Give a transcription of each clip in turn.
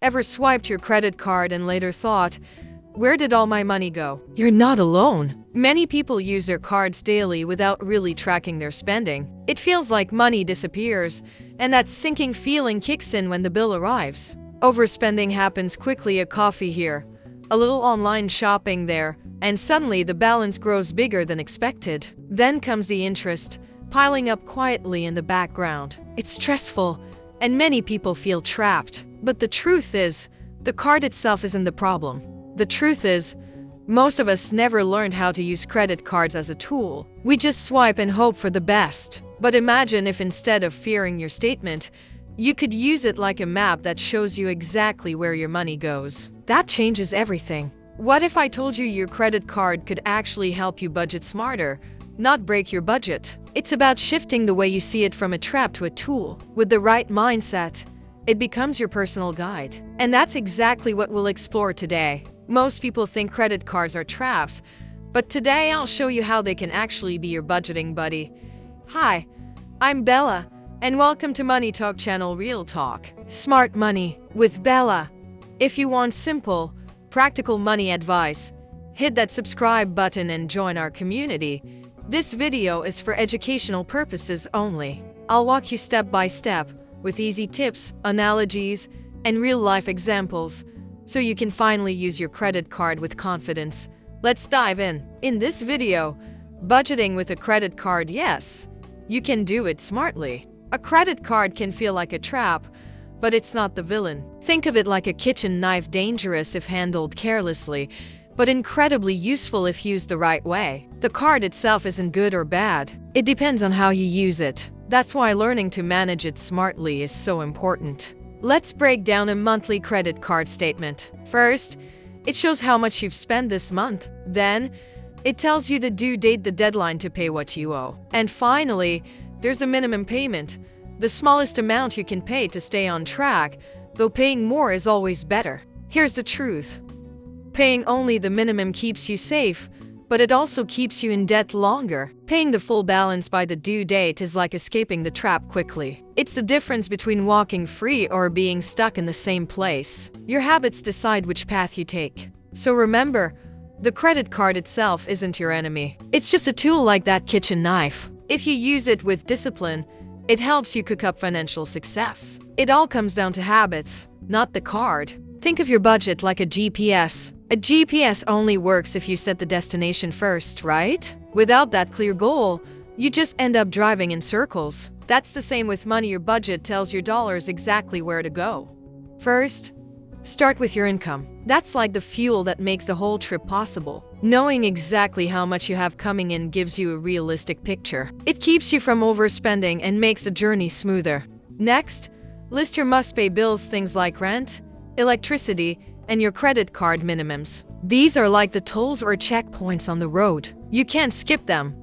Ever swiped your credit card and later thought, where did all my money go? You're not alone. Many people use their cards daily without really tracking their spending. It feels like money disappears, and that sinking feeling kicks in when the bill arrives. Overspending happens quickly: a coffee here, a little online shopping there, and suddenly the balance grows bigger than expected. Then comes the interest, piling up quietly in the background. It's stressful, and many people feel trapped. But the truth is, the card itself isn't the problem. The truth is, most of us never learned how to use credit cards as a tool. We just swipe and hope for the best. But imagine if instead of fearing your statement, you could use it like a map that shows you exactly where your money goes. That changes everything. What if I told you your credit card could actually help you budget smarter, not break your budget? It's about shifting the way you see it from a trap to a tool. With the right mindset, it becomes your personal guide. And that's exactly what we'll explore today. Most people think credit cards are traps, but today I'll show you how they can actually be your budgeting buddy. Hi, I'm Bella, and welcome to Money Talk channel Real Talk. Smart Money with Bella. If you want simple, practical money advice, hit that subscribe button and join our community. This video is for educational purposes only. I'll walk you step by step with easy tips, analogies, and real-life examples, so you can finally use your credit card with confidence. Let's dive in. In this video, budgeting with a credit card. Yes, you can do it smartly. A credit card can feel like a trap, but it's not the villain. Think of it like a kitchen knife, dangerous if handled carelessly, but incredibly useful if used the right way. The card itself isn't good or bad. It depends on how you use it. That's why learning to manage it smartly is so important. Let's break down a monthly credit card statement. First, it shows how much you've spent this month. Then, it tells you the due date, the deadline to pay what you owe. And finally, there's a minimum payment, the smallest amount you can pay to stay on track, though paying more is always better. Here's the truth. Paying only the minimum keeps you safe, but it also keeps you in debt longer. Paying the full balance by the due date is like escaping the trap quickly. It's the difference between walking free or being stuck in the same place. Your habits decide which path you take. So remember, the credit card itself isn't your enemy. It's just a tool like that kitchen knife. If you use it with discipline, it helps you cook up financial success. It all comes down to habits, not the card. Think of your budget like a GPS. A GPS only works if you set the destination first, right? Without that clear goal, you just end up driving in circles. That's the same with money. Your budget tells your dollars exactly where to go. First, start with your income. That's like the fuel that makes the whole trip possible. Knowing exactly how much you have coming in gives you a realistic picture. It keeps you from overspending and makes the journey smoother. Next, list your must-pay bills, things like rent, electricity, and your credit card minimums. These are like the tolls or checkpoints on the road. You can't skip them,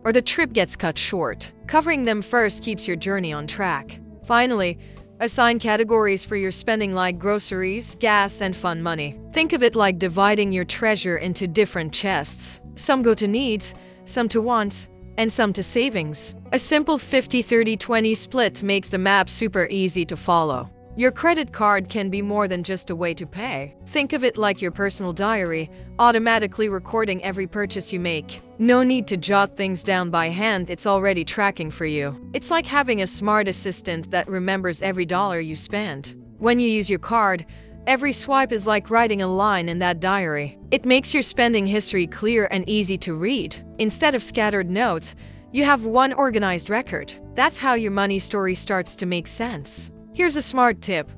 or the trip gets cut short. Covering them first keeps your journey on track. Finally, assign categories for your spending like groceries, gas, and fun money. Think of it like dividing your treasure into different chests. Some go to needs, some to wants, and some to savings. A simple 50-30-20 split makes the map super easy to follow. Your credit card can be more than just a way to pay. Think of it like your personal diary, automatically recording every purchase you make. No need to jot things down by hand, it's already tracking for you. It's like having a smart assistant that remembers every dollar you spend. When you use your card, every swipe is like writing a line in that diary. It makes your spending history clear and easy to read. Instead of scattered notes, you have one organized record. That's how your money story starts to make sense. Here's a smart tip.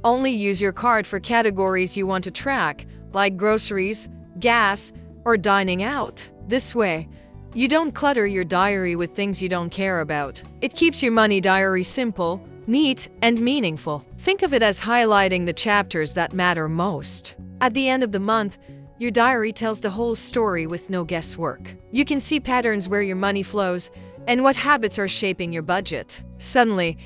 Only use your card for categories you want to track, like groceries, gas, or dining out. This way, you don't clutter your diary with things you don't care about. It keeps your money diary simple, neat, and meaningful. Think of it as highlighting the chapters that matter most. At the end of the month, your diary tells the whole story with no guesswork. You can see patterns where your money flows and what habits are shaping your budget. Suddenly,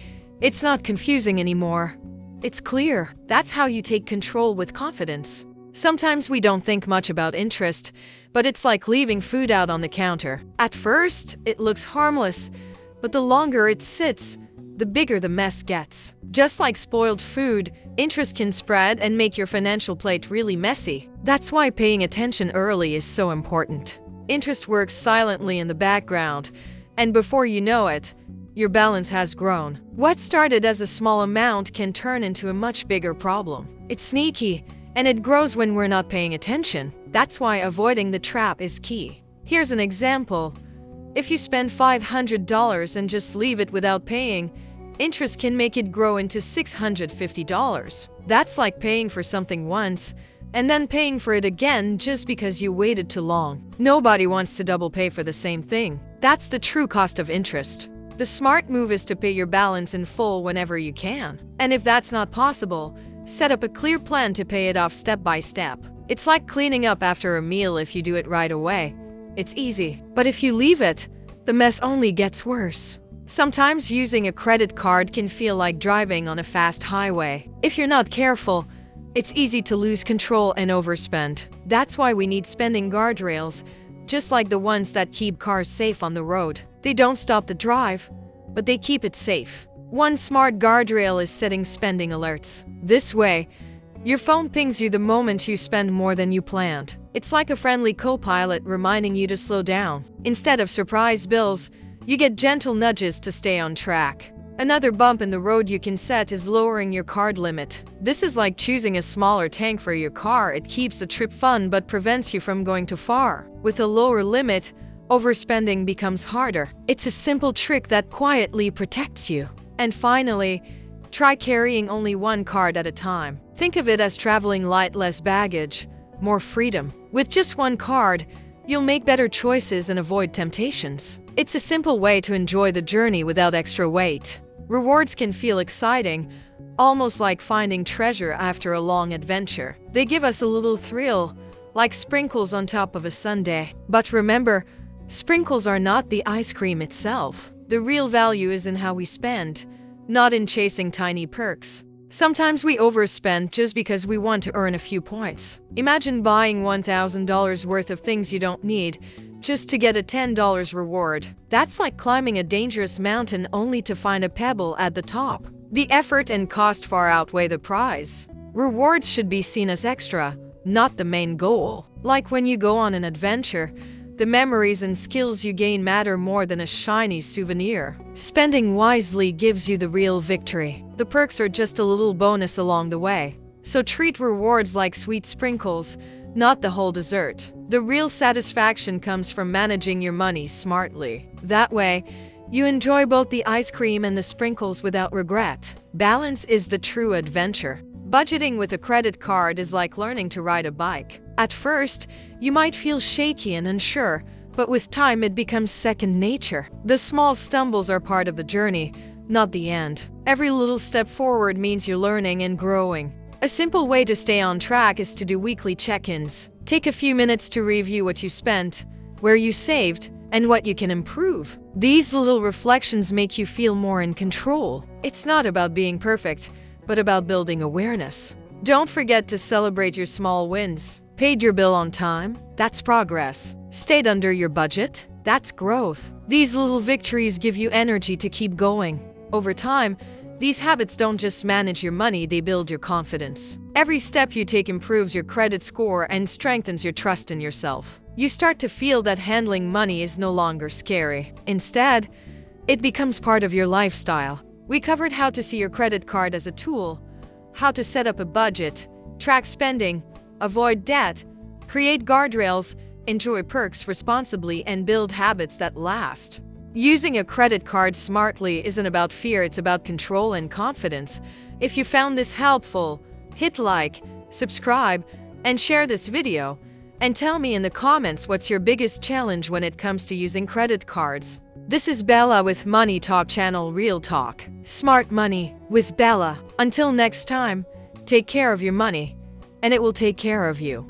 it's not confusing anymore. It's clear. That's how you take control with confidence. Sometimes we don't think much about interest, but it's like leaving food out on the counter. At first, it looks harmless, but the longer it sits, the bigger the mess gets. Just like spoiled food, Interest can spread and make your financial plate really messy. That's why paying attention early is so important. Interest works silently in the background, and before you know it, your balance has grown. What started as a small amount can turn into a much bigger problem. It's sneaky, and it grows when we're not paying attention. That's why avoiding the trap is key. Here's an example. If you spend $500 and just leave it without paying, interest can make it grow into $650. That's like paying for something once and then paying for it again just because you waited too long. Nobody wants to double pay for the same thing. That's the true cost of interest. The smart move is to pay your balance in full whenever you can. And if that's not possible, set up a clear plan to pay it off step by step. It's like cleaning up after a meal. If you do it right away, it's easy. But if you leave it, the mess only gets worse. Sometimes using a credit card can feel like driving on a fast highway. If you're not careful, it's easy to lose control and overspend. That's why we need spending guardrails, just like the ones that keep cars safe on the road. They don't stop the drive, but they keep it safe. One smart guardrail is setting spending alerts. This way, your phone pings you the moment you spend more than you planned. It's like a friendly co-pilot reminding you to slow down. Instead of surprise bills, you get gentle nudges to stay on track. Another bump in the road you can set is lowering your card limit. This is like choosing a smaller tank for your car. It keeps the trip fun but prevents you from going too far. With a lower limit, overspending becomes harder. It's a simple trick that quietly protects you. And finally, try carrying only one card at a time. Think of it as traveling light, less baggage, more freedom. With just one card, you'll make better choices and avoid temptations. It's a simple way to enjoy the journey without extra weight. Rewards can feel exciting, almost like finding treasure after a long adventure. They give us a little thrill, like sprinkles on top of a sundae. But remember, sprinkles are not the ice cream itself. The real value is in how we spend, not in chasing tiny perks. Sometimes we overspend just because we want to earn a few points. Imagine buying $1,000 worth of things you don't need just to get a $10 reward. That's like climbing a dangerous mountain only to find a pebble at the top. The effort and cost far outweigh the prize. Rewards should be seen as extra, not the main goal. Like when you go on an adventure, the memories and skills you gain matter more than a shiny souvenir. Spending wisely gives you the real victory. The perks are just a little bonus along the way. So treat rewards like sweet sprinkles, not the whole dessert. The real satisfaction comes from managing your money smartly. That way, you enjoy both the ice cream and the sprinkles without regret. Balance is the true adventure. Budgeting with a credit card is like learning to ride a bike. At first, you might feel shaky and unsure, but with time it becomes second nature. The small stumbles are part of the journey, not the end. Every little step forward means you're learning and growing. A simple way to stay on track is to do weekly check-ins. Take a few minutes to review what you spent, where you saved, and what you can improve. These little reflections make you feel more in control. It's not about being perfect, but about building awareness. Don't forget to celebrate your small wins. Paid your bill on time? That's progress. Stayed under your budget? That's growth. These little victories give you energy to keep going. Over time, these habits don't just manage your money, they build your confidence. Every step you take improves your credit score and strengthens your trust in yourself. You start to feel that handling money is no longer scary. Instead, it becomes part of your lifestyle. We covered how to see your credit card as a tool, how to set up a budget, track spending, avoid debt, create guardrails, enjoy perks responsibly, and build habits that last. Using a credit card smartly isn't about fear, it's about control and confidence. If you found this helpful, hit like, subscribe, and share this video. And tell me in the comments what's your biggest challenge when it comes to using credit cards. This is Bella with Money Talk Channel Real Talk. Smart Money with Bella. Until next time, take care of your money, and it will take care of you.